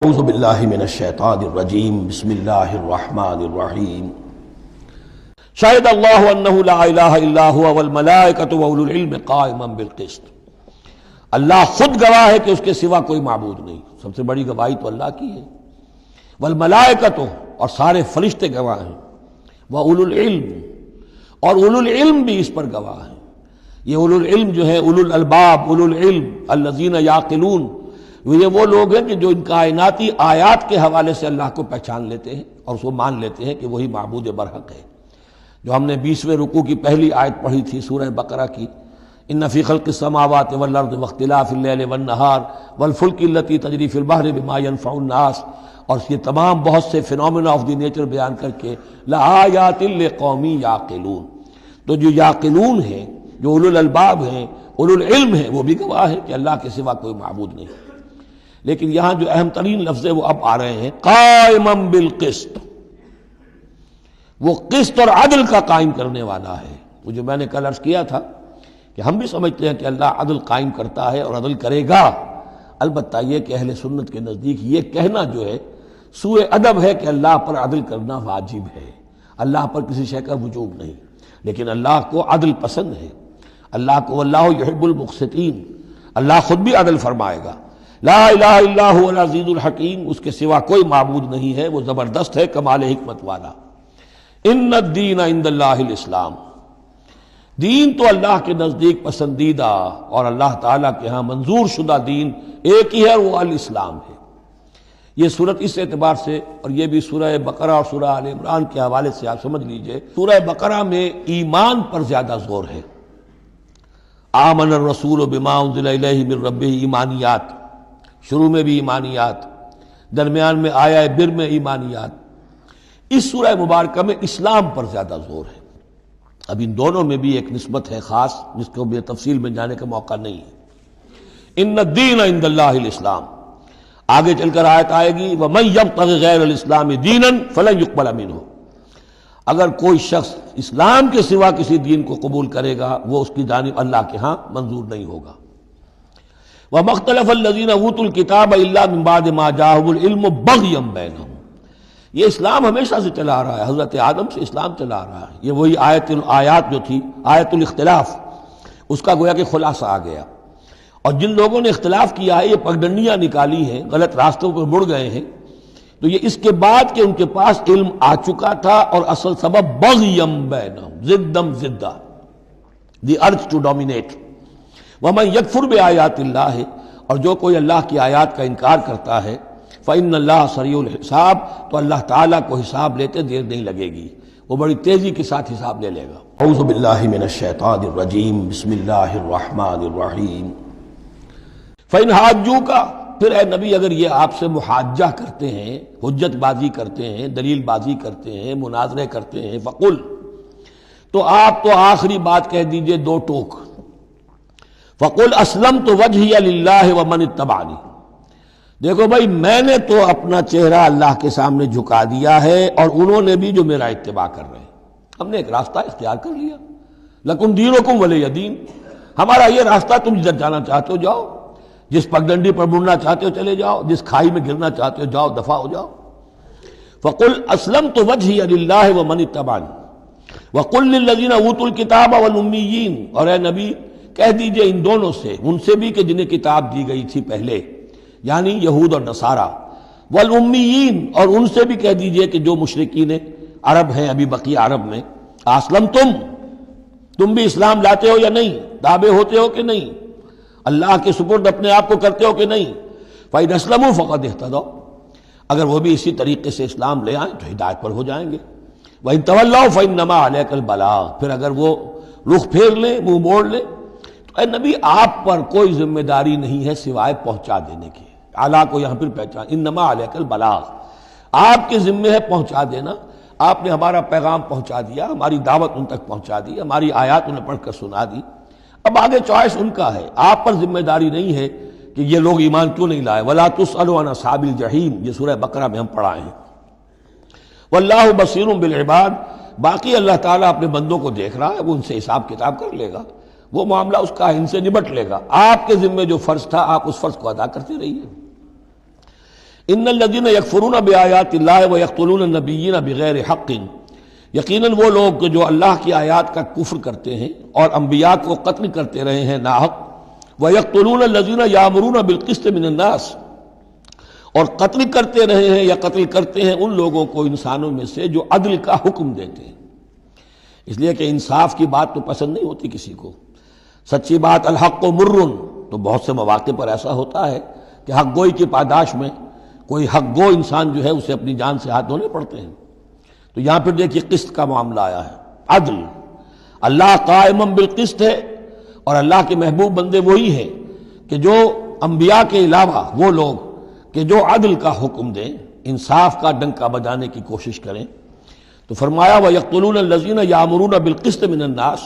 اعوذ باللہ من الشیطان الرجیم بسم اللہ الرحمن الرحیم شہد اللہ انہ لا الہ الا هو والملائکۃ واولو العلم قائما بالقسط۔ اللہ خود گواہ ہے کہ اس کے سوا کوئی معبود نہیں، سب سے بڑی گواہی تو اللہ کی ہے۔ والملائکۃ، اور سارے فرشتے گواہ ہیں، واولو العلم، اور اولو العلم بھی اس پر گواہ ہیں۔ یہ اولو العلم جو ہے، اولو الالباب، اولو العلم الذین یعقلون، یہ وہ لوگ ہیں کہ جو ان کائناتی آیات کے حوالے سے اللہ کو پہچان لیتے ہیں اور اس کو مان لیتے ہیں کہ وہی معبود برحق ہے۔ جو ہم نے 20ویں رکوع کی پہلی آیت پڑھی تھی سورہ بقرہ کی، ان فی خلق السماوات والارض واختلاف اللیل والنہار والفلک التی تجری فی البحر بما ینفع الناس، اور یہ تمام بہت سے فینومینا آف دی نیچر بیان کر کے لآیات لقوم یعقلون، تو جو یعقلون ہیں، جو اولو الالباب ہیں، اولو العلم ہیں، وہ بھی گواہ ہے کہ اللہ کے سوا کوئی معبود نہیں۔ لیکن یہاں جو اہم ترین لفظ ہے وہ اب آ رہے ہیں، قائما بالقسط، وہ قسط اور عدل کا قائم کرنے والا ہے۔ وہ جو میں نے کل عرض کیا تھا کہ ہم بھی سمجھتے ہیں کہ اللہ عدل قائم کرتا ہے اور عدل کرے گا، البتہ یہ کہ اہل سنت کے نزدیک یہ کہنا جو ہے سوء ادب ہے کہ اللہ پر عدل کرنا واجب ہے، اللہ پر کسی شے کا وجوب نہیں، لیکن اللہ کو عدل پسند ہے، اللہ کو واللہ یحب المقسطین، اللہ خود بھی عدل فرمائے گا۔ لا الہ الا هو العزیز الحکیم، اس کے سوا کوئی معبود نہیں ہے، وہ زبردست ہے، کمال حکمت والا۔ ان الدین عند اللہ الاسلام، دین تو اللہ کے نزدیک پسندیدہ اور اللہ تعالیٰ کے ہاں منظور شدہ دین ایک ہی ہے، وہ الاسلام ہے۔ یہ صورت اس اعتبار سے، اور یہ بھی سورہ بقرہ اور سورہ آل عمران کے حوالے سے آپ سمجھ لیجئے، سورہ بقرہ میں ایمان پر زیادہ زور ہے۔ آمن الرسول بما انزل الیہ من ربہ، ایمانیات، شروع میں بھی ایمانیات، درمیان میں آیا بر میں ایمانیات۔ اس سورہ مبارکہ میں اسلام پر زیادہ زور ہے۔ اب ان دونوں میں بھی ایک نسبت ہے خاص جس کو بے تفصیل میں جانے کا موقع نہیں ہے۔ ان الدین عند اللہ الاسلام، آگے چل کر آیت آئے گی وَمَن يَبْتَغِ غَيْرَ الْإِسْلَامِ دِينًا فَلَن يُقْبَلَ مِنْهُ، اگر کوئی شخص اسلام کے سوا کسی دین کو قبول کرے گا وہ اس کی جانب اللہ کے ہاں منظور نہیں ہوگا۔ وَمَا اخْتَلَفَ الَّذِينَ أُوتُوا الْكِتَابَ إِلَّا مِن بَعْدِ مَا جَاءَهُمُ الْعِلْمُ بَغْيًا بَيْنَهُمْ، یہ اسلام ہمیشہ سے چلا آ رہا ہے، حضرت آدم سے اسلام چلا آ رہا ہے۔ یہ وہی آیات جو تھی، آیت الاختلاف، اس کا گویا کہ خلاصہ آ گیا۔ اور جن لوگوں نے اختلاف کیا ہے، یہ پگڈنڈیاں نکالی ہیں، غلط راستوں پر مڑ گئے ہیں، تو یہ اس کے بعد کہ ان کے پاس علم آ چکا تھا، اور اصل سبب بغیم بینہم، ضدم ضدہ، دی ارج ٹو ڈومینیٹ۔ ومن یکفر بآیات اللہ، اور جو کوئی اللہ کی آیات کا انکار کرتا ہے، فإن اللہ سریع الحساب، تو اللہ تعالیٰ کو حساب لیتے دیر نہیں لگے گی، وہ بڑی تیزی کے ساتھ حساب لے لے گا۔ اعوذ باللہ من الشیطان الرجیم بسم اللہ الرحمن الرحیم فَإِنْ حَاجُّوكَ، پھر اے نبی اگر یہ آپ سے محاجہ کرتے ہیں، حجت بازی کرتے ہیں، دلیل بازی کرتے ہیں، مناظرے کرتے ہیں، فَقُلْ، تو آپ تو آخری بات کہہ دیجئے دو ٹوک، فَقُلْ أَسْلَمْتُ وَجْهِيَ لِلَّهِ وَمَنِ اتَّبَعَنِي، دیکھو بھائی میں نے تو اپنا چہرہ اللہ کے سامنے جھکا دیا ہے اور انہوں نے بھی جو میرا اتباع کر رہے ہیں، ہم نے ایک راستہ اختیار کر لیا۔ لَكُمْ دِينُكُمْ وَلِيَ دِينِ، ہمارا یہ راستہ، تم جدھر جانا چاہتے ہو جاؤ، جس پگڈنڈی پر مڑنا چاہتے ہو چلے جاؤ، جس کھائی میں گرنا چاہتے ہو جاؤ، دفع ہو جاؤ۔ فَقُلْ أَسْلَمْتُ وَجْهِيَ لِلَّهِ وَمَنِ اتَّبَعَنِي وَقُلْ لِلَّذِينَ أُوتُوا الْكِتَابَ وَالْأُمِّيِّينَ، اور اے نبی کہہ دیجئے ان دونوں سے، ان سے بھی کہ جنہیں کتاب دی گئی تھی پہلے، یعنی یہود اور نصارہ، والأمیین، اور ان سے بھی کہہ دیجئے کہ جو مشرکین عرب ہیں ابھی بقیہ عرب میں، تم بھی اسلام لاتے ہو یا نہیں، تابع ہوتے ہو کہ نہیں، اللہ کے سپرد اپنے آپ کو کرتے ہو کہ نہیں۔ فَإِنْ أَسْلَمُوا فَقَدِ اهْتَدَوْا، اگر وہ بھی اسی طریقے سے اسلام لے آئیں تو ہدایت پر ہو جائیں گے۔ وَإِنْ تَوَلَّوْا فَإِنَّمَا عَلَيْكَ الْبَلَاغُ، پھر اگر وہ رخ پھیر لیں، منہ موڑ لیں، تو اے نبی آپ پر کوئی ذمہ داری نہیں ہے سوائے پہنچا دینے کی۔ اعلیٰ کو یہاں پھر پہچان، انما علیک البلاغ، آپ کے ذمہ ہے پہنچا دینا، آپ نے ہمارا پیغام پہنچا دیا، ہماری دعوت ان تک پہنچا دی، ہماری آیات انہیں پڑھ کر سنا دی، اب آگے چوائس ان کا ہے، آپ پر ذمہ داری نہیں ہے کہ یہ لوگ ایمان کیوں نہیں لائے۔ وَلَا تُسْأَلُوا عَنْ أَصْحَابِ الْجَحِيمِ، یہ سورہ بقرہ میں ہم پڑھائے ہیں۔ وَاللَّهُ بَصِيرٌ بِالْعِبَادِ، باقی اللہ تعالیٰ اپنے بندوں کو دیکھ رہا ہے، وہ ان سے حساب کتاب کر لے گا، وہ معاملہ اس کا ان سے نبٹ لے گا۔ آپ کے ذمہ جو فرض تھا آپ اس فرض کو ادا کرتے رہیے۔ ان الذین یکفرون بآیات اللہ ویقتلون النبیین بغیر حق، یقیناً وہ لوگ جو اللہ کی آیات کا کفر کرتے ہیں اور انبیاء کو قتل کرتے رہے ہیں ناحق، ویقتلون الذین یامرون بالقسط من الناس، اور قتل کرتے رہے ہیں یا قتل کرتے ہیں ان لوگوں کو انسانوں میں سے جو عدل کا حکم دیتے ہیں۔ اس لیے کہ انصاف کی بات تو پسند نہیں ہوتی کسی کو، سچی بات الحق مر، تو بہت سے مواقع پر ایسا ہوتا ہے کہ حق گوئی کی پاداش میں کوئی حق گو انسان جو ہے اسے اپنی جان سے ہاتھ دھونے پڑتے ہیں۔ تو یہاں پھر دیکھیے قسط کا معاملہ آیا ہے، عدل۔ اللہ قائم بالقسط ہے، اور اللہ کے محبوب بندے وہی ہیں کہ جو انبیاء کے علاوہ وہ لوگ کہ جو عدل کا حکم دیں، انصاف کا ڈنکا بجانے کی کوشش کریں۔ تو فرمایا وَيَقْتُلُونَ الَّذِينَ يَأْمُرُونَ بِالْقِسْطِ مِنَ النَّاسِ،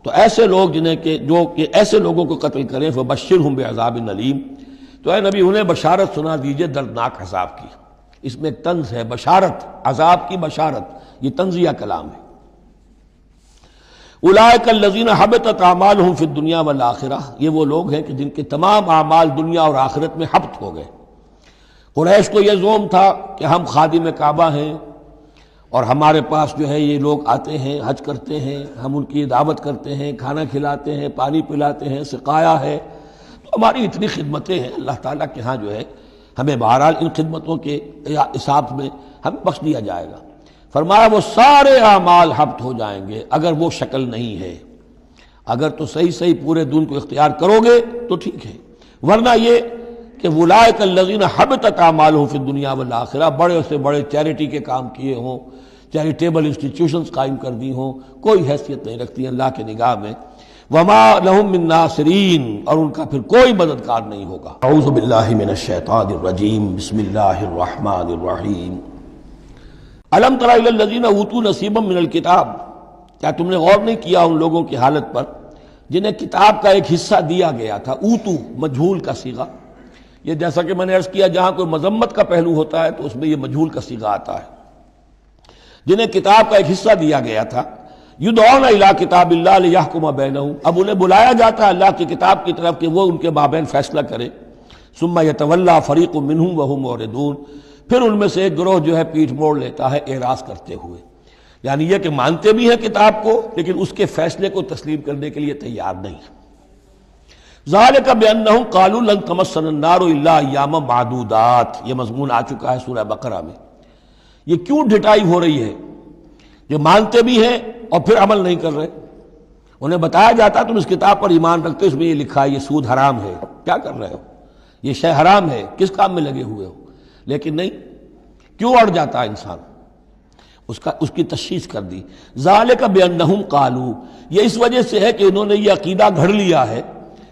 تو ایسے لوگ جنہیں کہ جو کہ ایسے لوگوں کو قتل کریں فَبَشِّرْهُمْ بِعَذَابٍ أَلِيمٍ، تو اے نبی انہیں بشارت سنا دیجئے دردناک عذاب کی۔ اس میں ایک طنز ہے، بشارت، عذاب کی بشارت، یہ طنزیہ کلام ہے۔ اولئک الذین حبطت اعمالہم فی الدنیا والآخرہ، یہ وہ لوگ ہیں کہ جن کے تمام اعمال دنیا اور آخرت میں حبط ہو گئے۔ قریش کو یہ زوم تھا کہ ہم خادم کعبہ ہیں اور ہمارے پاس جو ہے یہ لوگ آتے ہیں، حج کرتے ہیں، ہم ان کی دعوت کرتے ہیں، کھانا کھلاتے ہیں، پانی پلاتے ہیں، سقایا ہے، تو ہماری اتنی خدمتیں ہیں، اللہ تعالیٰ کے ہاں جو ہے ہمیں بہرحال ان خدمتوں کے حساب میں ہمیں بخش دیا جائے گا۔ فرمایا وہ سارے اعمال حبط ہو جائیں گے اگر وہ شکل نہیں ہے۔ اگر تو صحیح پورے دین کو اختیار کرو گے تو ٹھیک ہے، ورنہ یہ کہ اولئک الذین حبطت اعمالہم فی الدنیا والآخرہ، بڑے سے بڑے چیریٹی کے کام کیے ہوں، چیریٹیبل انسٹیٹیوشنز قائم کر دی ہوں، کوئی حیثیت نہیں رکھتی اللہ کے نگاہ میں۔ وما لہم من ناصرین، اور ان کا پھر کوئی مددگار نہیں ہوگا۔ اعوذ باللہ من الشیطان الرجیم، بسم اللہ الرحمن الرحیم۔ الم تر الی الذین اوتوا نصیبا من الکتاب، کیا تم نے غور نہیں کیا ان لوگوں کی حالت پر جنہیں کتاب کا ایک حصہ دیا گیا تھا؟ اوتو مجہول کا صیغہ، یہ جیسا کہ میں نے عرض کیا جہاں کوئی مذمت کا پہلو ہوتا ہے تو اس میں یہ مجہول کا صیغہ آتا ہے۔ جنہیں کتاب کا ایک حصہ دیا گیا تھا، یدعون الی کتاب اللہ لیحکم بینہم، اب انہیں بلایا جاتا ہے اللہ کی کتاب کی طرف کہ وہ ان کے مابین فیصلہ کرے۔ ثم یتولی فریق منہم وہم معرضون، پھر ان میں سے ایک گروہ جو ہے پیٹھ موڑ لیتا ہے اعراض کرتے ہوئے، یعنی یہ کہ مانتے بھی ہیں کتاب کو لیکن اس کے فیصلے کو تسلیم کرنے کے لیے تیار نہیں۔ ذالک بانہم قالوا لن تمسنا النار الا ایاما معدودات، یہ مضمون آ چکا ہے سورہ بقرہ میں۔ یہ کیوں ڈھٹائی ہو رہی ہے؟ جو مانتے بھی ہیں اور پھر عمل نہیں کر رہے، انہیں بتایا جاتا تم اس کتاب پر ایمان رکھتے ہو، اس میں یہ لکھا ہے یہ سود حرام ہے، کیا کر رہے ہو، یہ شے حرام ہے، کس کام میں لگے ہوئے ہو؟ لیکن نہیں، کیوں اڑ جاتا ہے انسان؟ اس کی تشخیص کر دی۔ ذالک بانہم قالوا، یہ اس وجہ سے ہے کہ انہوں نے یہ عقیدہ گھڑ لیا ہے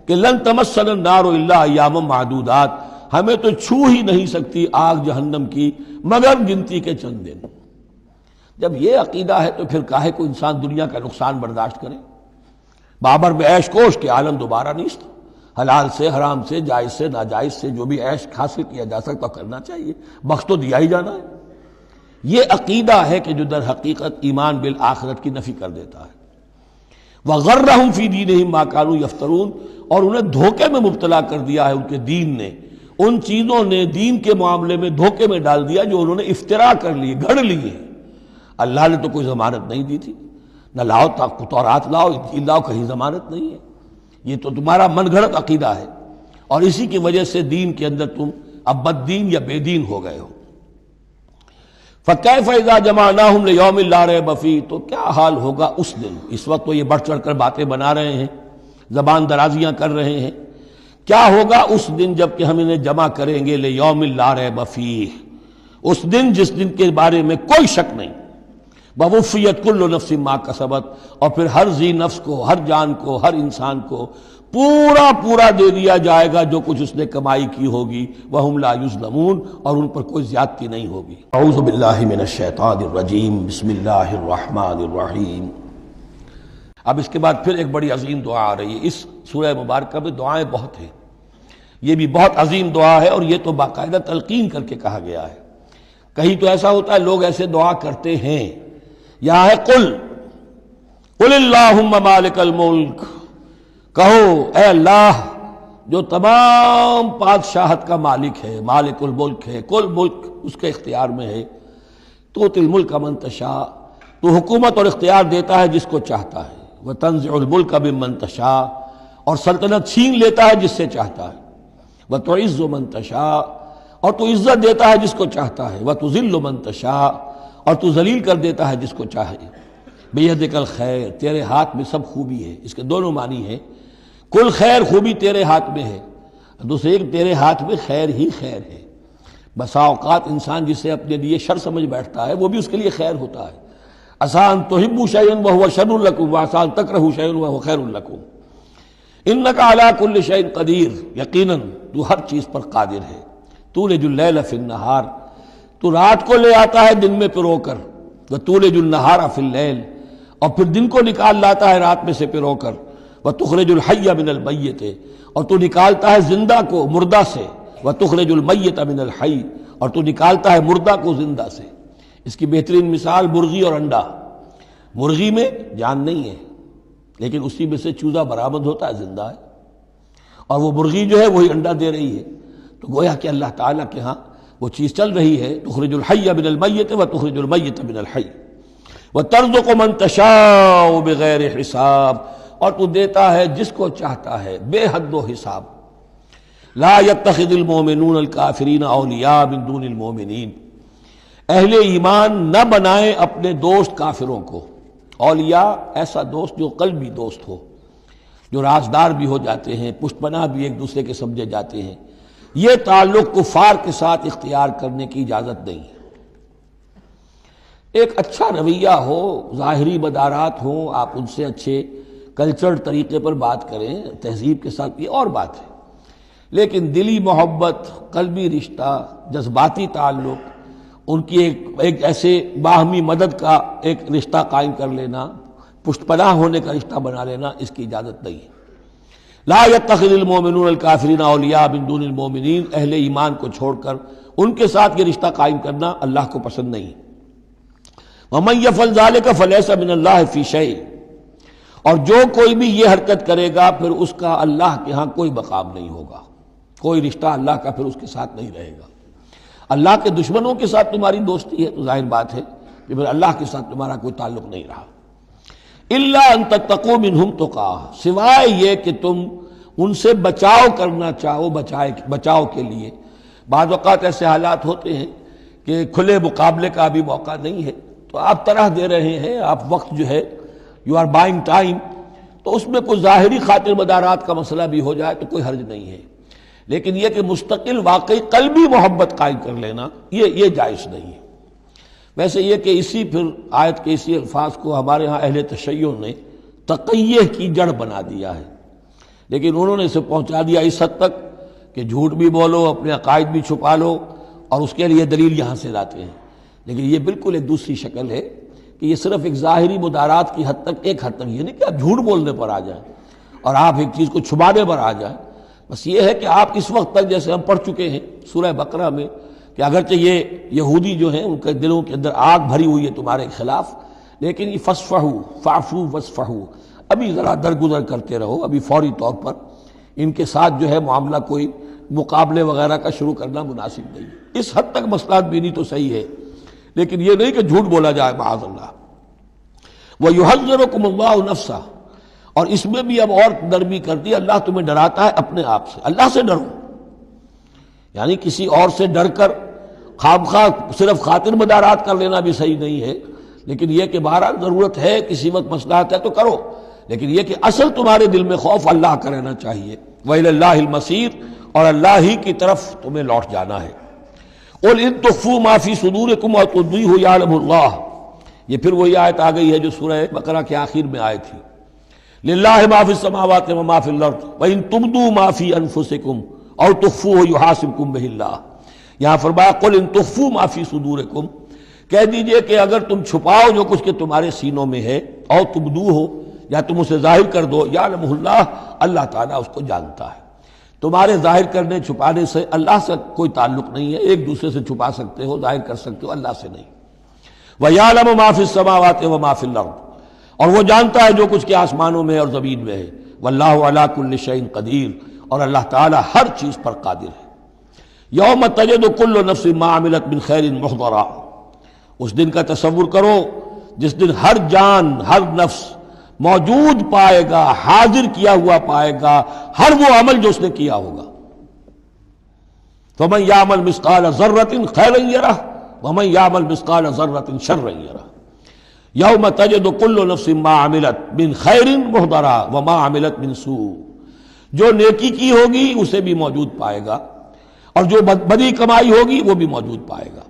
کہ لن تمسنا النار الا ایاما معدودات، ہمیں تو چھو ہی نہیں سکتی آگ جہنم کی مگر گنتی کے چند دن۔ جب یہ عقیدہ ہے تو پھر کاہے کو انسان دنیا کا نقصان برداشت کرے؟ بابر میں عیش کوش کے عالم دوبارہ نیست، حلال سے حرام سے جائز سے ناجائز سے جو بھی عیش حاصل کیا جا سکتا کرنا چاہیے، بخش تو دیا ہی جانا ہے۔ یہ عقیدہ ہے کہ جو در حقیقت ایمان بالآخرت کی نفی کر دیتا ہے۔ وَغَرَّهُمْ فِي دِينِهِمْ مَا كَانُوا يَفْتَرُونَ، اور انہیں دھوکے میں مبتلا کر دیا ہے ان کے دین نے، ان چیزوں نے دین کے معاملے میں دھوکے میں ڈال دیا جو انہوں نے افترا کر لیے، گھڑ لیے۔ اللہ نے تو کوئی ضمانت نہیں دی تھی، نہ لاؤ تورات لاؤ انجیل لاؤ، کہیں ضمانت نہیں ہے، یہ تو تمہارا من گھڑت عقیدہ ہے، اور اسی کی وجہ سے دین کے اندر تم اب بد دین یا بے دین ہو گئے ہو۔ فَكَيْفَ إِذَا جَمَعْنَاهُمْ لِيَوْمٍ لَا رَيْبَ فِيهِ، تو کیا حال ہوگا اس دن، اس وقت تو یہ بڑھ چڑھ کر باتیں بنا رہے ہیں، زبان درازیاں کر رہے ہیں، کیا ہوگا اس دن جب کہ ہم انہیں جمع کریں گے لِيَوْمٍ لَا رَيْبَ فِيهِ، اس دن جس دن کے بارے میں کوئی شک نہیں۔ وَوُفِّيَتْ كُلُّ نَفْسٍ مَا كَسَبَتْ، اور پھر ہر ذی نفس کو، ہر جان کو، ہر انسان کو پورا دے دیا جائے گا جو کچھ اس نے کمائی کی ہوگی۔ وَهُمْ لَا يُظْلَمُونَ، اور ان پر کوئی زیادتی نہیں ہوگی۔ اعوذ باللہ من الشیطان الرجیم، بسم اللہ الرحمن الرحیم۔ اب اس کے بعد پھر ایک بڑی عظیم دعا آ رہی ہے۔ اس سورہ مبارکہ میں دعائیں بہت ہیں، یہ بھی بہت عظیم دعا ہے، اور یہ تو باقاعدہ تلقین کر کے کہا گیا ہے۔ کہیں تو ایسا ہوتا ہے لوگ ایسے دعا کرتے ہیں، یہاں ہے قل اللہم مالک الملک، کہو اے اللہ جو تمام بادشاہت کا مالک ہے، مالک الملک ہے، کل ملک اس کے اختیار میں ہے. تؤتی الملک من تشاء، تو حکومت اور اختیار دیتا ہے جس کو چاہتا ہے. وتنزع الملک ممن تشاء، اور سلطنت چھین لیتا ہے جس سے چاہتا ہے. وتعز من تشاء، اور تو عزت دیتا ہے جس کو چاہتا ہے. وتذل من تشاء، اور تو ذلیل کر دیتا ہے جس کو چاہے. بیدک الخیر، تیرے ہاتھ میں سب خوبی ہے. اس کے دونوں معنی ہیں، کل خیر خوبی تیرے ہاتھ میں ہے، دوسرے تیرے ہاتھ میں خیر ہی خیر ہے. بسا اوقات انسان جسے اپنے لیے شر سمجھ بیٹھتا ہے وہ بھی اس کے لیے خیر ہوتا ہے. آسان تحبوا شیئا وہو شر لکم وآسان تکرہوا شیئا وہو خیر لکم. انک علی کل شیء قدیر، یقیناً تو ہر چیز پر قادر ہے. تولج اللیل فی النہار، تو رات کو لے آتا ہے دن میں پرو کر. وتولج النہار فی اللیل، اور پھر دن کو نکال لاتا ہے رات میں سے پرو کر. وتخرج الحی من المیت، اور تو نکالتا ہے زندہ کو مردہ سے. وتخرج المیت من الحی، اور تو نکالتا ہے مردہ کو زندہ سے. اس کی بہترین مثال مرغی اور انڈا. مرغی میں جان نہیں ہے لیکن اسی میں سے چوزہ برآمد ہوتا ہے، زندہ ہے، اور وہ مرغی جو ہے وہی انڈا دے رہی ہے. تو گویا کہ اللہ تعالیٰ کے ہاں وہ چیز چل رہی ہے. تخرج الحی من المیت وتخرج المیت من الحی وترزق من تشاء بغیر حساب، اور تو دیتا ہے جس کو چاہتا ہے بے حد و حساب. لا يتخذ المؤمنون الکافرین اولیاء من دون المؤمنین، اہل ایمان نہ بنائیں اپنے دوست کافروں کو. اولیاء ایسا دوست جو قلبی دوست ہو، جو رازدار بھی ہو جاتے ہیں، پشت پناہ بھی ایک دوسرے کے سمجھے جاتے ہیں. یہ تعلق کفار کے ساتھ اختیار کرنے کی اجازت نہیں ہے. ایک اچھا رویہ ہو، ظاہری مدارات ہوں، آپ ان سے اچھے کلچر طریقے پر بات کریں، تہذیب کے ساتھ، یہ اور بات ہے. لیکن دلی محبت، قلبی رشتہ، جذباتی تعلق، ان کی ایک ایسے باہمی مدد کا ایک رشتہ قائم کر لینا، پشت پناہ ہونے کا رشتہ بنا لینا، اس کی اجازت نہیں ہے. لا يتخذ المؤمنون الکافرین اولیاء من دون المؤمنین، اہل ایمان کو چھوڑ کر ان کے ساتھ یہ رشتہ قائم کرنا اللہ کو پسند نہیں. ومن يفعل ذلك فليس من الله في شيء، اور جو کوئی بھی یہ حرکت کرے گا پھر اس کا اللہ کے ہاں کوئی مقام نہیں ہوگا، کوئی رشتہ اللہ کا پھر اس کے ساتھ نہیں رہے گا. اللہ کے دشمنوں کے ساتھ تمہاری دوستی ہے تو ظاہر بات ہے کہ پھر اللہ کے ساتھ تمہارا کوئی تعلق نہیں رہا. الا ان تتقوا منهم تقاۃ، سوائے یہ کہ تم ان سے بچاؤ کرنا چاہو، بچاؤ کے لیے. بعض اوقات ایسے حالات ہوتے ہیں کہ کھلے مقابلے کا بھی موقع نہیں ہے تو آپ طرح دے رہے ہیں، آپ وقت جو ہے یو آر بائنگ ٹائم، تو اس میں کوئی ظاہری خاطر مدارات کا مسئلہ بھی ہو جائے تو کوئی حرج نہیں ہے. لیکن یہ کہ مستقل واقعی قلبی محبت قائم کر لینا یہ جائز نہیں ہے. ویسے یہ کہ اسی پھر آیت کے اسی الفاظ کو ہمارے ہاں اہل تشیع نے تقیہ کی جڑ بنا دیا ہے، لیکن انہوں نے اسے پہنچا دیا اس حد تک کہ جھوٹ بھی بولو، اپنے عقائد بھی چھپا لو، اور اس کے لیے دلیل یہاں سے لاتے ہیں. لیکن یہ بالکل ایک دوسری شکل ہے کہ یہ صرف ایک ظاہری مدارات کی حد تک، ایک حد تک، یہ نہیں کہ آپ جھوٹ بولنے پر آ جائیں اور آپ ایک چیز کو چھپانے پر آ جائیں. بس یہ ہے کہ آپ اس وقت تک، جیسے ہم پڑھ چکے ہیں سورہ بقرہ میں، کہ اگرچہ یہ یہودی جو ہیں ان کے دلوں کے اندر آگ بھری ہوئی ہے تمہارے خلاف، لیکن یہ فاصفحوا فاعفوا واصفحوا، ابھی ذرا درگزر کرتے رہو، ابھی فوری طور پر ان کے ساتھ جو ہے معاملہ کوئی مقابلے وغیرہ کا شروع کرنا مناسب نہیں. اس حد تک مصلحت بینی تو صحیح ہے، لیکن یہ نہیں کہ جھوٹ بولا جائے معاذ اللہ. وَيُحَذِّرُكُمُ اللَّهُ نَفْسَهُ، اور اس میں بھی اب اور نرمی کر دی، اللہ تمہیں ڈراتا ہے اپنے آپ سے. اللہ سے ڈرو، یعنی کسی اور سے ڈر کر خامخواہ صرف خاطر مدارات کر لینا بھی صحیح نہیں ہے، لیکن یہ کہ بہرحال ضرورت ہے، کسی وقت مصلحت ہے تو کرو، لیکن یہ کہ اصل تمہارے دل میں خوف اللہ کا رہنا چاہیے. وَإِلَى اللَّهِ الْمَصِيرُ، اور اللہ ہی کی طرف تمہیں لوٹ جانا ہے. قُلْ إِن تُخْفُوا مَا فِي صُدُورِكُمْ أَوْ تُبْدُوهُ يَعْلَمُ اللَّهُ، یہ پھر وہی آیت آ گئی ہے جو سورہ بقرہ کے آخر میں آئی تھی. لِلَّهِ مَا فِي السَّمَاوَاتِ وَمَا فِي الْأَرْضِ وَإِن تُبْدُوا مَا فِي أَنفُسِكُمْ أَوْ تُخْفُوهُ يُحَاسِبْكُم بِهِ اللَّهُ. یہاں فرمایا قُلْ إِن تُخْفُوا مَا فِي صُدُورِكُمْ، کہہ دیجئے کہ اگر تم چھپاؤ جو کچھ کہ تمہارے سینوں میں ہے، أَوْ تُبْدُوهُ، یا تم اسے ظاہر کر دو، يَعْلَمُهُ اللَّهُ، اللہ تعالیٰ اس کو جانتا ہے. تمہارے ظاہر کرنے چھپانے سے اللہ سے کوئی تعلق نہیں ہے، ایک دوسرے سے چھپا سکتے ہو، ظاہر کر سکتے ہو، اللہ سے نہیں. وَيَعْلَمُ مَا فِي السَّمَاوَاتِ وَمَا فِي الْأَرْضِ، اور وہ جانتا ہے جو کچھ کے آسمانوں میں اور زمین میں ہے. وَاللَّهُ عَلَىٰ كُلِّ شَيْءٍ قَدِيرٌ، اور اللہ تعالیٰ ہر چیز پر قادر ہے۔ یوم تجد کل نفس ما عملت من خیر محضرا، اس دن کا تصور کرو جس دن ہر جان، ہر نفس موجود پائے گا، حاضر کیا ہوا پائے گا ہر وہ عمل جو اس نے کیا ہوگا۔ فمن یعمل مثقال ذرۃ خیرا یرہ ومن یعمل مثقال ذرۃ شرا یرہ۔ یوم تجد کل نفس ما عملت من خیر محضرا وما عملت من سوء، جو نیکی کی ہوگی اسے بھی موجود پائے گا اور جو بدی کمائی ہوگی وہ بھی موجود پائے گا۔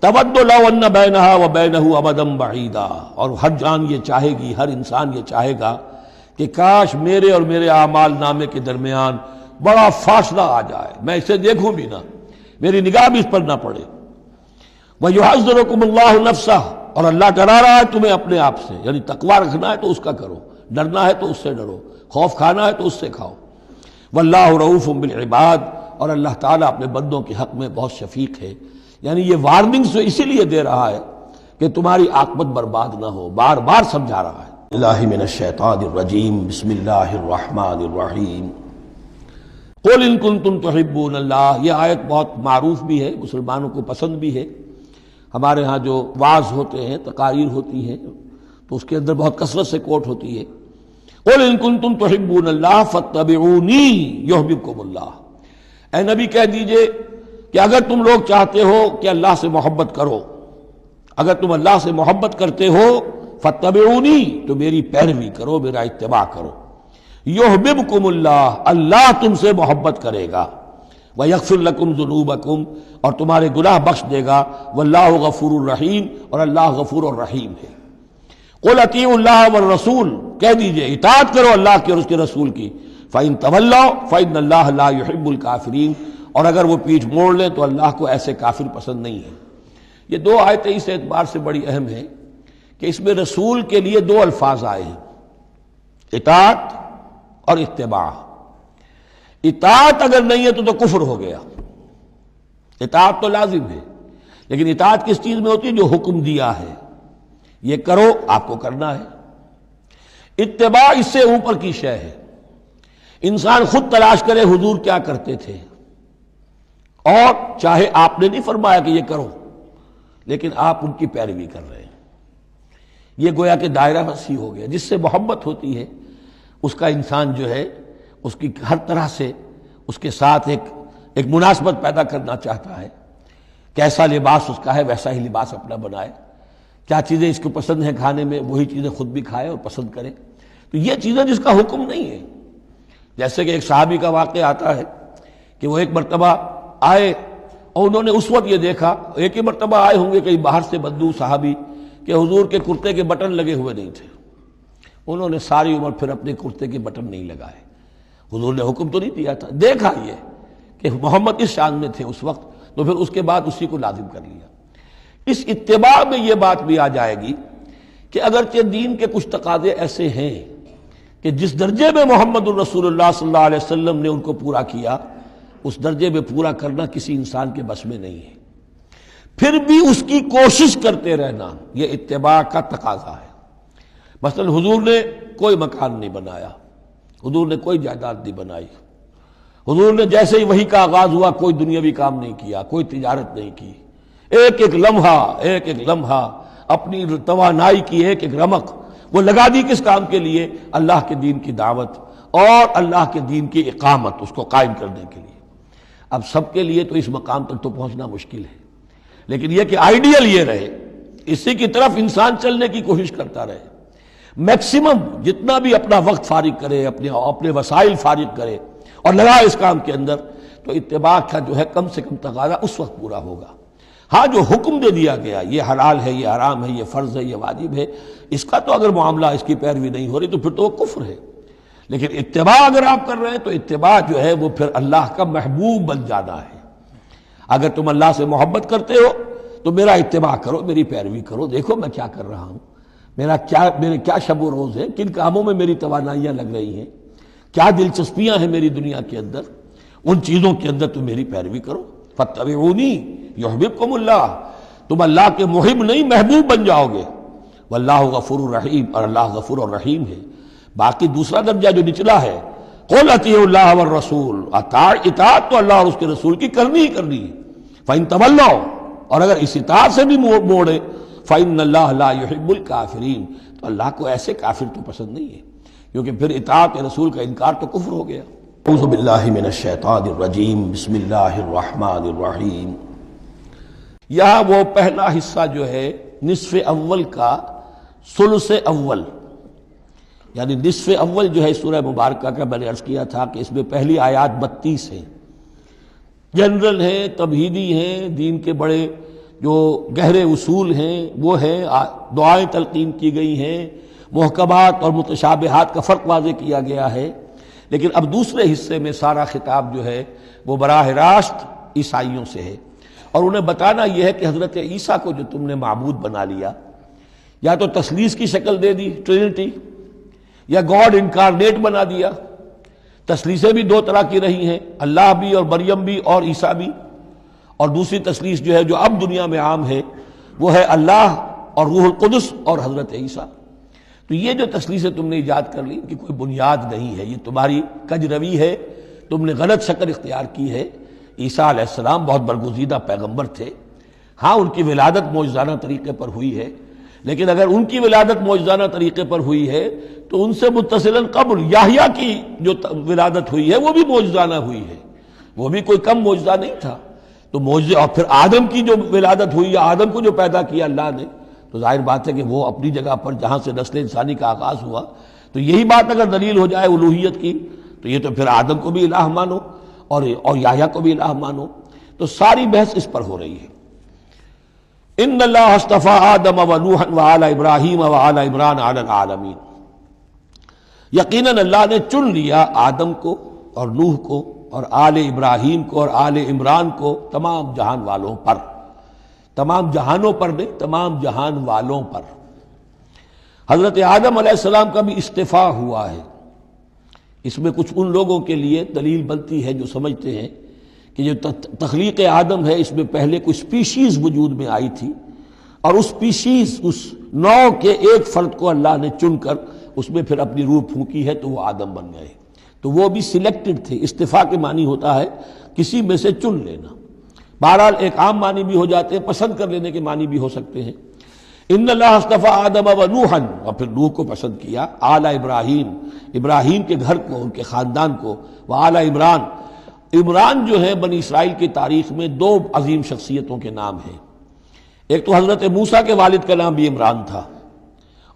تود لو ان بینہا وبینہ امدا بعیدا، اور ہر جان یہ چاہے گی، ہر انسان یہ چاہے گا کہ کاش میرے اور میرے اعمال نامے کے درمیان بڑا فاصلہ آ جائے، میں اسے دیکھوں بھی نہ، میری نگاہ بھی اس پر نہ پڑے۔ وَيُحَذِّرُكُمُ اللَّهُ نَفْسَهُ، اور اللہ ڈرا رہا ہے تمہیں اپنے آپ سے، یعنی تقویٰ رکھنا ہے تو اس کا کرو، ڈرنا ہے تو اس سے ڈرو، خوف کھانا ہے تو اس سے کھاؤ۔ وَاللَّهُ رَؤُوفٌ بِالْعِبَادِ، اور اللہ تعالیٰ اپنے بندوں کے حق میں بہت شفیق ہے، یعنی یہ وارننگز تو اسی لیے دے رہا ہے کہ تمہاری عاقبت برباد نہ ہو، بار بار سمجھا رہا ہے۔ اللہ من الشیطان الرجیم، بسم اللہ الرحمن الرحیم۔ قُلْ إِن كُنتُمْ تُحِبُّونَ اللَّهَ، یہ آیت بہت معروف بھی ہے، مسلمانوں کو پسند بھی ہے۔ ہمارے ہاں جو وعظ ہوتے ہیں، تقاریر ہوتی ہیں، تو اس کے اندر بہت کثرت سے کوٹ ہوتی ہے، قُلْ إِن كُنتُمْ تُحِبُّونَ اللَّهَ فَاتَّبِعُونِي يُحْبِبْكُمُ اللَّهُ، اے نبی کہہ دیجئے کہ اگر تم لوگ چاہتے ہو کہ اللہ سے محبت کرو، اگر تم اللہ سے محبت کرتے ہو فَاتَّبِعُونِي، تو میری پیروی کرو، میرا اتباع کرو۔ یحببکم اللہ، اللہ تم سے محبت کرے گا، ویغفر لکم ذنوبکم، اور تمہارے گناہ بخش دے گا، واللہ غفور الرحیم، اور اللہ غفور الرحیم ہے۔ قل اطیعوا اللہ والرسول، کہہ دیجئے اطاعت کرو اللہ کی اور اس کے رسول کی، فإن تولوا فإن اللہ لا يحب الکافرین، اور اگر وہ پیٹھ موڑ لیں تو اللہ کو ایسے کافر پسند نہیں ہے۔ یہ دو آیتیں اس اعتبار سے بڑی اہم ہیں کہ اس میں رسول کے لیے دو الفاظ آئے ہیں، اطاعت اور اتباع۔ اطاعت اگر نہیں ہے تو کفر ہو گیا، اطاعت تو لازم ہے، لیکن اطاعت کس چیز میں ہوتی ہے؟ جو حکم دیا ہے یہ کرو، آپ کو کرنا ہے۔ اتباع اس سے اوپر کی شے ہے، انسان خود تلاش کرے حضور کیا کرتے تھے، اور چاہے آپ نے نہیں فرمایا کہ یہ کرو لیکن آپ ان کی پیروی کر رہے ہیں، یہ گویا کہ دائرہ وسیع ہو گیا۔ جس سے محبت ہوتی ہے اس کا انسان جو ہے اس کی ہر طرح سے اس کے ساتھ ایک مناسبت پیدا کرنا چاہتا ہے، کیسا لباس اس کا ہے ویسا ہی لباس اپنا بنائے، کیا چیزیں اس کو پسند ہیں کھانے میں وہی چیزیں خود بھی کھائے اور پسند کرے۔ تو یہ چیزیں جس کا حکم نہیں ہے، جیسے کہ ایک صحابی کا واقعہ آتا ہے کہ وہ ایک مرتبہ آئے اور انہوں نے اس وقت یہ دیکھا، ایک ہی مرتبہ آئے ہوں گے کہیں باہر سے بدو صحابی، کہ حضور کے کرتے کے بٹن لگے ہوئے نہیں تھے۔ انہوں نے ساری عمر پھر اپنے کرتے کے بٹن نہیں لگائے، حضور نے حکم تو نہیں دیا تھا، دیکھا یہ کہ محمد اس شان میں تھے اس وقت، تو پھر اس کے بعد اسی کو لازم کر لیا۔ اس اتباع میں یہ بات بھی آ جائے گی کہ اگرچہ دین کے کچھ تقاضے ایسے ہیں کہ جس درجے میں محمد الرسول اللہ صلی اللہ علیہ وسلم نے ان کو پورا کیا، اس درجے میں پورا کرنا کسی انسان کے بس میں نہیں ہے، پھر بھی اس کی کوشش کرتے رہنا یہ اتباع کا تقاضا ہے۔ مثلا حضور نے کوئی مکان نہیں بنایا، حضور نے کوئی جائیداد نہیں بنائی، حضور نے جیسے ہی وحی کا آغاز ہوا کوئی دنیاوی کام نہیں کیا، کوئی تجارت نہیں کی، ایک ایک لمحہ اپنی توانائی کی ایک رمق وہ لگا دی کس کام کے لیے؟ اللہ کے دین کی دعوت اور اللہ کے دین کی اقامت، اس کو قائم کرنے کے لیے۔ اب سب کے لیے تو اس مقام تک تو پہنچنا مشکل ہے، لیکن یہ کہ آئیڈیل یہ رہے، اسی کی طرف انسان چلنے کی کوشش کرتا رہے، میکسیمم جتنا بھی اپنا وقت فارغ کرے، اپنے وسائل فارغ کرے اور لگائے اس کام کے اندر، تو اتباع کا جو ہے کم سے کم تقاضا اس وقت پورا ہوگا۔ ہاں جو حکم دے دیا گیا، یہ حلال ہے، یہ حرام ہے، یہ فرض ہے، یہ واجب ہے، اس کا تو اگر معاملہ اس کی پیروی نہیں ہو رہی تو پھر تو وہ کفر ہے۔ لیکن اتباع اگر آپ کر رہے ہیں تو اتباع جو ہے وہ پھر اللہ کا محبوب بن جانا ہے۔ اگر تم اللہ سے محبت کرتے ہو تو میرا اتباع کرو، میری پیروی کرو، دیکھو میں کیا کر رہا ہوں، میرے کیا شب و روز ہے، کن کاموں میں میری توانائیاں لگ رہی ہیں، کیا دلچسپیاں ہیں میری دنیا کے اندر، ان چیزوں کے اندر تم میری پیروی کرو۔ فاتبعونی یحببکم اللہ، تم اللہ کے محب نہیں محبوب بن جاؤ گے۔ واللہ غفور الرحیم، اور اللہ غفور الرحیم ہے۔ باقی دوسرا درجہ جو نچلا ہے قل اطیعوا اللہ والرسول، اطاعت تو اللہ اور اس کے رسول کی کرنی ہی کرنی ہے. فإن تولوا، اور اگر اس اطاعت سے بھی موڑے، فإن اللہ لا يحب الکافرین، تو اللہ کو ایسے کافر تو پسند نہیں ہے، کیونکہ پھر اطاعت رسول کا انکار تو کفر ہو گیا. اعوذ باللہ من الشیطان الرجیم، بسم اللہ الرحمن الرحیم. یہاں وہ پہلا حصہ جو ہے نصف اول کا ثلث اول، یعنی نصف اول جو ہے سورہ مبارکہ کا، میں نے عرض کیا تھا کہ اس میں پہلی آیات 32 ہیں، جنرل ہیں، تمہیدی ہیں، دین کے بڑے جو گہرے اصول ہیں وہ ہیں، دعائیں تلقین کی گئی ہیں، محکمات اور متشابہات کا فرق واضح کیا گیا ہے. لیکن اب دوسرے حصے میں سارا خطاب جو ہے وہ براہ راست عیسائیوں سے ہے، اور انہیں بتانا یہ ہے کہ حضرت عیسیٰ کو جو تم نے معبود بنا لیا، یا تو تثلیث کی شکل دے دی ٹرینٹی، یا گاڈ انکارنیٹ بنا دیا. تثلیثیں بھی دو طرح کی رہی ہیں، اللہ بھی اور مریم بھی اور عیسیٰ بھی، اور دوسری تثلیث جو ہے جو اب دنیا میں عام ہے وہ ہے اللہ اور روح القدس اور حضرت عیسیٰ. تو یہ جو تثلیثیں تم نے ایجاد کر لی کہ کوئی بنیاد نہیں ہے، یہ تمہاری کج روی ہے، تم نے غلط شکل اختیار کی ہے. عیسیٰ علیہ السلام بہت برگزیدہ پیغمبر تھے، ہاں ان کی ولادت معجزانہ طریقے پر ہوئی ہے، لیکن اگر ان کی ولادت معجزانہ طریقے پر ہوئی ہے تو ان سے متصلاً قبل یحییٰ کی جو ولادت ہوئی ہے وہ بھی معجزانہ ہوئی ہے، وہ بھی کوئی کم معجزہ نہیں تھا. تو معجزے، اور پھر آدم کی جو ولادت ہوئی ہے، آدم کو جو پیدا کیا اللہ نے، تو ظاہر بات ہے کہ وہ اپنی جگہ پر جہاں سے نسل انسانی کا آغاز ہوا، تو یہی بات اگر دلیل ہو جائے الوہیت کی تو یہ تو پھر آدم کو بھی الہ مانو اور یحییٰ کو بھی الہ مانو. تو ساری بحث اس پر ہو رہی ہے. ان اللہ اصطفیٰ آدم و نوحا وآل ابراہیم وآل عمران علی العالمین، یقیناً اللہ نے چن لیا آدم کو اور نوح کو اور آل ابراہیم کو اور آل عمران کو تمام جہان والوں پر، تمام جہانوں پر نہیں، تمام جہان والوں پر. حضرت آدم علیہ السلام کا بھی استفاء ہوا ہے. اس میں کچھ ان لوگوں کے لیے دلیل بنتی ہے جو سمجھتے ہیں کہ جو تخلیق آدم ہے اس میں پہلے کوئی سپیشیز وجود میں آئی تھی، اور اس سپیشیز، اس نوع کے ایک فرد کو اللہ نے چن کر اس میں پھر اپنی روح پھونکی ہے تو وہ آدم بن گئے. تو وہ بھی سلیکٹڈ تھے. استفاء کے معنی ہوتا ہے کسی میں سے چن لینا. بہرحال ایک عام معنی بھی ہو جاتے ہیں، پسند کر لینے کے معنی بھی ہو سکتے ہیں. ان اللہ اصطفیٰ آدم و نوحا، اور پھر نوح کو پسند کیا، آل ابراہیم، ابراہیم کے گھر کو، ان کے خاندان کو، وآل عمران. عمران جو ہے بنی اسرائیل کی تاریخ میں دو عظیم شخصیتوں کے نام ہیں. ایک تو حضرت موسیٰ کے والد کا نام بھی عمران تھا،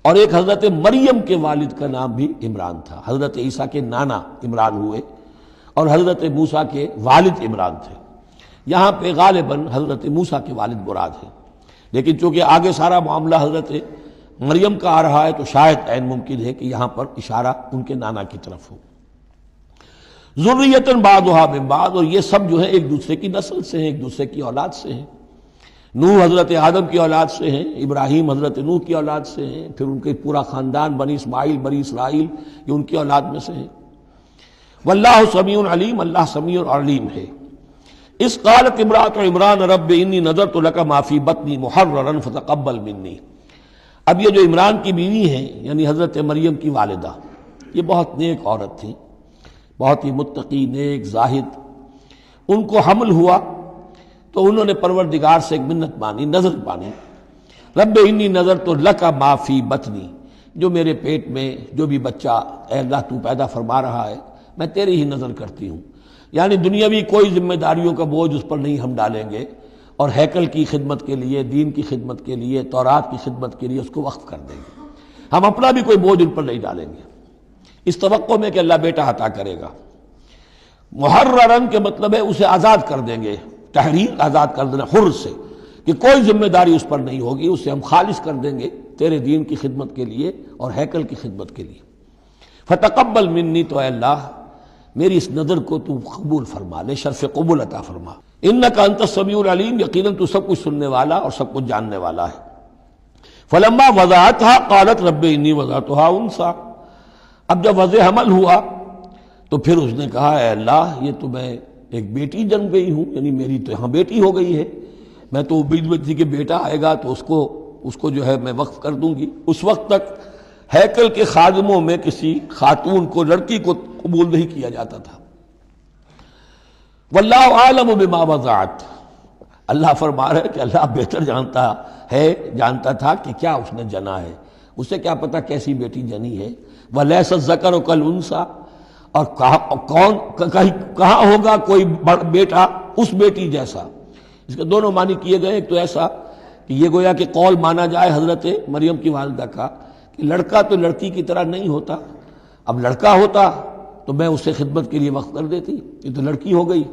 اور ایک حضرت مریم کے والد کا نام بھی عمران تھا. حضرت عیسیٰ کے نانا عمران ہوئے اور حضرت موسیٰ کے والد عمران تھے. یہاں پہ غالباً حضرت موسیٰ کے والد مراد ہیں، لیکن چونکہ آگے سارا معاملہ حضرت مریم کا آ رہا ہے تو شاید عین ممکن ہے کہ یہاں پر اشارہ ان کے نانا کی طرف ہو. ذریۃ بعضھا من بعض، اور یہ سب جو ہے ایک دوسرے کی نسل سے ہیں، ایک دوسرے کی اولاد سے ہیں. نوح حضرت آدم کی اولاد سے ہیں، ابراہیم حضرت نوح کی اولاد سے ہیں، پھر ان کے پورا خاندان بنی اسماعیل بنی اسرائیل یہ ان کی اولاد میں سے ہیں. واللہ سمیع علیم، اللہ سمیع اور علیم ہے. اس قالت امرأۃ عمران رب انی نذرت لک ما فی بطنی محررا فتقبل منی. اب یہ جو عمران کی بیوی ہیں یعنی حضرت مریم کی والدہ، یہ بہت نیک عورت تھی، بہت ہی متقی، نیک، زاہد. ان کو حمل ہوا تو انہوں نے پروردگار سے ایک منت مانی، نظر مانی. رب انی نذرت لک ما فی بطنی، جو میرے پیٹ میں جو بھی بچہ اے اللہ تو پیدا فرما رہا ہے میں تیری ہی نظر کرتی ہوں. یعنی دنیاوی کوئی ذمہ داریوں کا بوجھ اس پر نہیں ہم ڈالیں گے، اور ہیکل کی خدمت کے لیے، دین کی خدمت کے لیے، تورات کی خدمت کے لیے اس کو وقف کر دیں گے. ہم اپنا بھی کوئی بوجھ ان پر نہیں ڈالیں گے اس توقع میں کہ اللہ بیٹا عطا کرے گا. محررن کے مطلب ہے اسے آزاد کر دیں گے، تحریر آزاد کر دینا، حر سے، کہ کوئی ذمہ داری اس پر نہیں ہوگی، اسے ہم خالص کر دیں گے تیرے دین کی خدمت کے لیے اور ہیکل کی خدمت کے لیے. فتقبل منی، تو اے اللہ میری اس نظر کو تو قبول فرما لے، شرف قبول عطا فرما. انک انت السمیع العلیم، یقیناً تو سب کچھ سننے والا اور سب کچھ جاننے والا ہے. فلما وضعتها قالت رب انی وضعتها انثی، اب جب وضع حمل ہوا تو پھر اس نے کہا اے اللہ یہ تو میں ایک بیٹی جنم گئی ہوں، یعنی میری تو یہاں بیٹی ہو گئی ہے. میں تو امید میں تھی کہ بیٹا آئے گا تو اس کو جو ہے میں وقف کر دوں گی. اس وقت تک ہیکل کے خادموں میں کسی خاتون کو، لڑکی کو قبول نہیں کیا جاتا تھا۔ واللہ عالم بما وضعت، اللہ فرما رہا ہے کہ اللہ بہتر جانتا تھا کہ کیا اس نے جنا ہے، اسے کیا پتا کیسی بیٹی جنی ہے۔ وَلَيْسَ الذَّكَرُ كَالْأُنثَىٰ، اور کہاں ہوگا کوئی بیٹا اس بیٹی جیسا۔ اس کے دونوں معنی کیے گئے، ایک تو ایسا کہ یہ گویا کہ قول مانا جائے حضرت مریم کی والدہ کا کہ لڑکا تو لڑکی کی طرح نہیں ہوتا، اب لڑکا ہوتا تو میں اسے خدمت کے لیے وقت کر دیتی، یہ تو لڑکی ہو گئی۔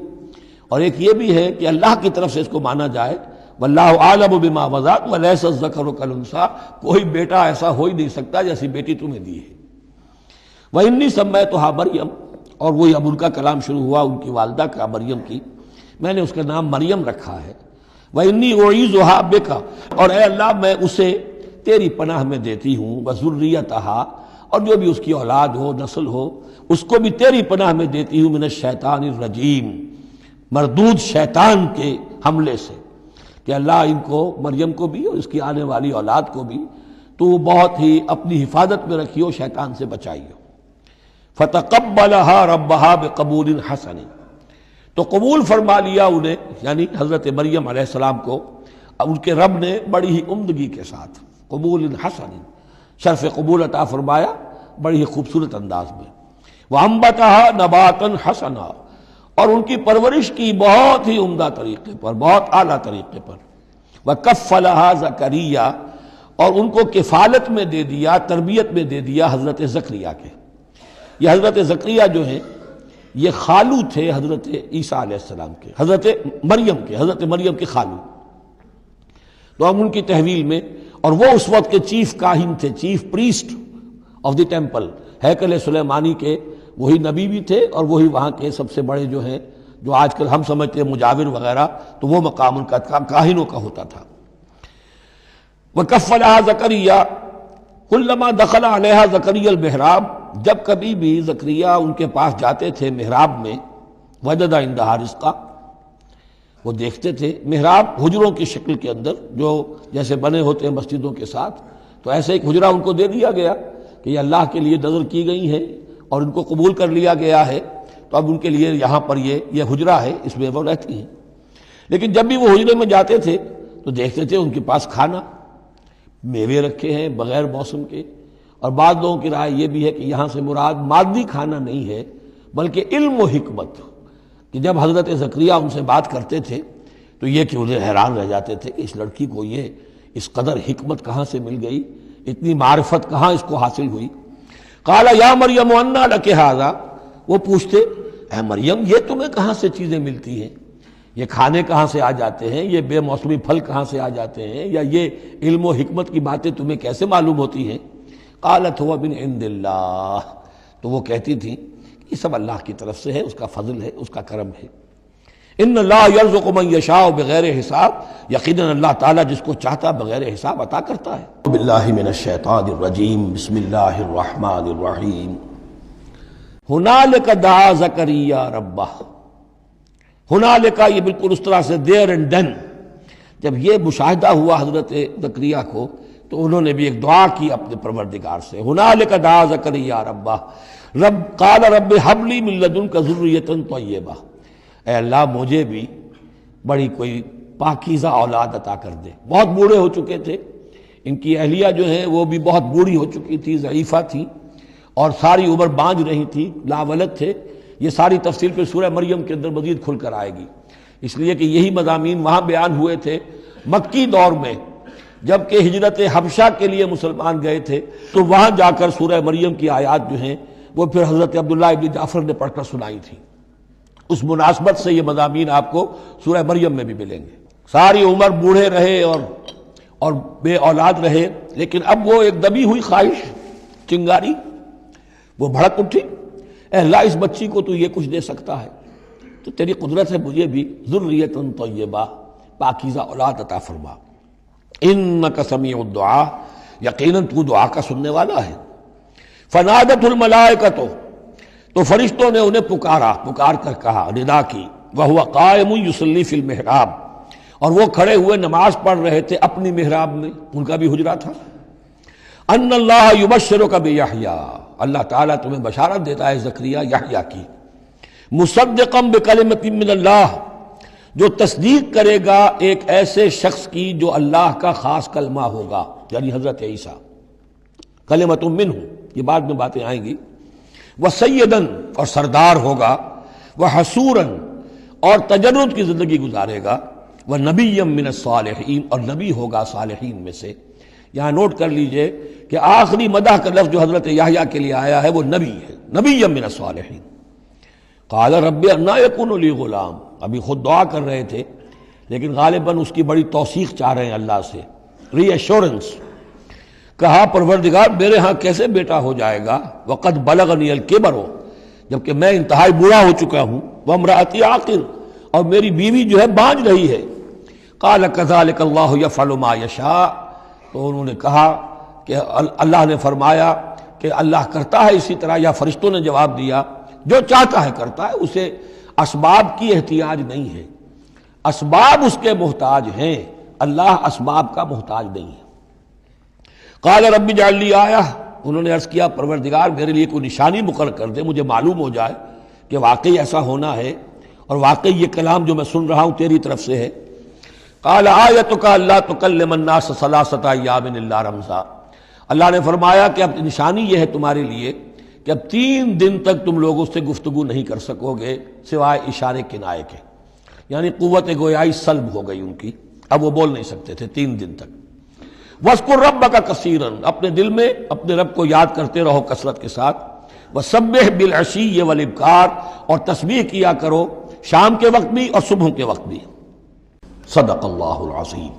اور ایک یہ بھی ہے کہ اللہ کی طرف سے اس کو مانا جائے واللہ عالم بما وضعت ولیس الذکر کالانثیٰ، کوئی بیٹا ایسا ہو ہی نہیں سکتا جیسی بیٹی تمہیں دی ہے۔ وَإِنِّي سَمَّيْتُهَا مریم، اور وہی اب ان کا کلام شروع ہوا ان کی والدہ کا مریم کی، میں نے اس کا نام مریم رکھا ہے۔ وَإِنِّي أُعِيذُهَا بِكَ، اور اے اللہ میں اسے تیری پناہ میں دیتی ہوں، وَذُرِّيَّتَهَا، اور جو بھی اس کی اولاد ہو، نسل ہو، اس کو بھی تیری پناہ میں دیتی ہوں، من الشیطان الرجیم، مردود شیطان کے حملے سے، کہ اللہ ان کو، مریم کو بھی اور اس کی آنے والی اولاد کو بھی تو بہت ہی اپنی حفاظت میں رکھیو، شیطان سے بچائیو۔ فتقبلها ربها بقبول حسن، تو قبول فرما لیا انہیں، یعنی حضرت مریم علیہ السلام کو ان کے رب نے بڑی ہی عمدگی کے ساتھ، قبول حسن، شرف قبول عطا فرمایا بڑی ہی خوبصورت انداز میں۔ وانبتها نباتا حسنا، اور ان کی پرورش کی بہت ہی عمدہ طریقے پر، بہت اعلیٰ طریقے پر۔ وکفلها زکریا، اور ان کو کفالت میں دے دیا، تربیت میں دے دیا حضرت زکریا کے۔ یہ حضرت زکریا جو ہیں یہ خالو تھے حضرت عیسیٰ علیہ السلام کے، حضرت مریم کے خالو، تو ہم ان کی تحویل میں، اور وہ اس وقت کے چیف کاہن تھے، chief priest of the temple, ہیکل سلیمانی کے وہی نبی بھی تھے، اور وہی وہاں کے سب سے بڑے جو ہیں، جو آج کل ہم سمجھتے ہیں مجاور وغیرہ، تو وہ مقام ان کا کاہنوں کا ہوتا تھا۔ وَكَفَّلَهَا زَكَرِيَّا كُلَّمَا دَخَلَ عَلَيْهَا زَكَرِيَّا الْمِحْرَابَ، جب کبھی بھی زکریا ان کے پاس جاتے تھے محراب میں، وجد عندها رزقا، وہ دیکھتے تھے محراب حجروں کی شکل کے اندر، جو جیسے بنے ہوتے ہیں مسجدوں کے ساتھ، تو ایسے ایک حجرہ ان کو دے دیا گیا کہ یہ اللہ کے لیے نظر کی گئی ہے اور ان کو قبول کر لیا گیا ہے، تو اب ان کے لیے یہاں پر یہ حجرہ ہے، اس میں وہ رہتی ہیں۔ لیکن جب بھی وہ حجرے میں جاتے تھے تو دیکھتے تھے ان کے پاس کھانا، میوے رکھے ہیں بغیر موسم کے، اور بعض لوگوں کی رائے یہ بھی ہے کہ یہاں سے مراد مادی کھانا نہیں ہے بلکہ علم و حکمت، کہ جب حضرت زکریا ان سے بات کرتے تھے تو یہ کہ انہیں حیران رہ جاتے تھے کہ اس لڑکی کو یہ اس قدر حکمت کہاں سے مل گئی، اتنی معرفت کہاں اس کو حاصل ہوئی۔ قال یا مریم انا لک ھذا، وہ پوچھتے اے مریم یہ تمہیں کہاں سے چیزیں ملتی ہیں، یہ کھانے کہاں سے آ جاتے ہیں، یہ بے موسمی پھل کہاں سے آ جاتے ہیں، یا یہ علم و حکمت کی باتیں تمہیں کیسے معلوم ہوتی ہیں۔ قالت هو من عند اللہ، تو وہ کہتی تھی یہ سب اللہ کی طرف سے ہے، اس کا فضل ہے، اس کا کرم ہے۔ ان اللہ یرزق من یشاء بغیر حساب، یقیناً اللہ تعالیٰ جس کو چاہتا بغیر حساب عطا کرتا ہے۔ باللہ من الشیطان الرجیم، بسم اللہ الرحمن الرحیم۔ ہنالک دعا زکریا ربہ، ہنالک یہ بالکل اس طرح سے دیر اینڈ دین، جب یہ مشاہدہ ہوا حضرت زکریا کو تو انہوں نے بھی ایک دعا کی اپنے پروردگار سے۔ ہنالک دعا زکریا ربہ، قال رب ہب لی من لدنک ذریۃ طیبہ، اے اللہ مجھے بھی بڑی کوئی پاکیزہ اولاد عطا کر دے۔ بہت بوڑھے ہو چکے تھے، ان کی اہلیہ جو ہے وہ بھی بہت بوڑھی ہو چکی تھی، ضعیفہ تھی، اور ساری عمر بانجھ رہی تھی، لاولد تھے۔ یہ ساری تفصیل پھر سورہ مریم کے اندر مزید کھل کر آئے گی، اس لیے کہ یہی مضامین وہاں بیان ہوئے تھے مکی دور میں، جب کہ ہجرت حبشہ کے لیے مسلمان گئے تھے، تو وہاں جا کر سورہ مریم کی آیات جو ہیں وہ پھر حضرت عبداللہ ابن جعفر نے پڑھ کر سنائی تھی۔ اس مناسبت سے یہ مضامین آپ کو سورہ مریم میں بھی ملیں گے۔ ساری عمر بوڑھے رہے اور بے اولاد رہے، لیکن اب وہ ایک دبی ہوئی خواہش، چنگاری، وہ بھڑک اٹھی، اے اللہ اس بچی کو تو یہ کچھ دے سکتا ہے تو تیری قدرت ہے مجھے بھی ذریۃ طیبہ، پاکیزہ اولاد عطا فرما۔ انک سمیع الدعاء، یقیناً تو دعا کا سننے والا ہے۔ فنادت الملائکۃ، تو فرشتوں نے انہیں پکار کر کہا، ندا کی، وہو قائم یصلی فی المحراب، اور وہ کھڑے ہوئے نماز پڑھ رہے تھے اپنی محراب میں، ان کا بھی حجرہ تھا۔ ان اللہ یبشرک بیحییٰ، اللہ تعالیٰ تمہیں بشارت دیتا ہے زکریا یحییٰ کی، مصدقا بکلمۃ من اللہ، جو تصدیق کرے گا ایک ایسے شخص کی جو اللہ کا خاص کلمہ ہوگا، یعنی حضرت عیسیٰ، کلمۃ منہ، یہ بعد میں باتیں آئیں گی، وسیداً، اور سردار ہوگا، وحسوراً، اور تجرد کی زندگی گزارے گا، ونبیا من الصالحین، اور نبی ہوگا صالحین میں سے۔ یہاں نوٹ کر لیجئے کہ آخری مدح کا لفظ جو حضرت یحییٰ کے لیے آیا ہے وہ نبی ہے، نبیا من الصالحین۔ قال رب انا یکون لی غلام، ابھی خود دعا کر رہے تھے لیکن غالباً اس کی بڑی توثیق چاہ رہے ہیں اللہ سے، ری ایشورنس۔ کہا پروردگار میرے ہاں کیسے بیٹا ہو جائے گا، وقد بلغنی الکبر، جبکہ میں انتہائی بوڑھا ہو چکا ہوں، وامرأتی عاقر، اور میری بیوی جو ہے بانجھ رہی ہے۔ قال کذلک اللہ یفعل ما یشاء، تو انہوں نے کہا کہ اللہ نے فرمایا کہ اللہ کرتا ہے اسی طرح، یا فرشتوں نے جواب دیا جو چاہتا ہے کرتا ہے، اسے اسباب کی احتیاج نہیں ہے، اسباب اس کے محتاج ہیں، اللہ اسباب کا محتاج نہیں ہے۔ قال رب اجعل لی آیہ، انہوں نے عرض کیا پروردگار میرے لیے کوئی نشانی مقرر کر دے، مجھے معلوم ہو جائے کہ واقعی ایسا ہونا ہے اور واقعی یہ کلام جو میں سن رہا ہوں تیری طرف سے ہے۔ قال آیتک الا تکلم الناس ثلاثۃ ایام الا رمزا، اللہ نے فرمایا کہ اب نشانی یہ ہے تمہارے لیے کہ اب 3 دن تک تم لوگوں سے گفتگو نہیں کر سکو گے سوائے اشارے کنائے کے، یعنی قوت گویائی سلب ہو گئی ان کی، اب وہ بول نہیں سکتے تھے 3 دن تک۔ وَاذْكُرْ رَبَّكَ كَثِيرًا، اپنے دل میں اپنے رب کو یاد کرتے رہو کثرت کے ساتھ، وَسَبِّحْ بِالْعَشِيِّ وَالْإِبْكَارِ، اور تسبیح کیا کرو شام کے وقت بھی اور صبح کے وقت بھی۔ صدق اللہ العظیم۔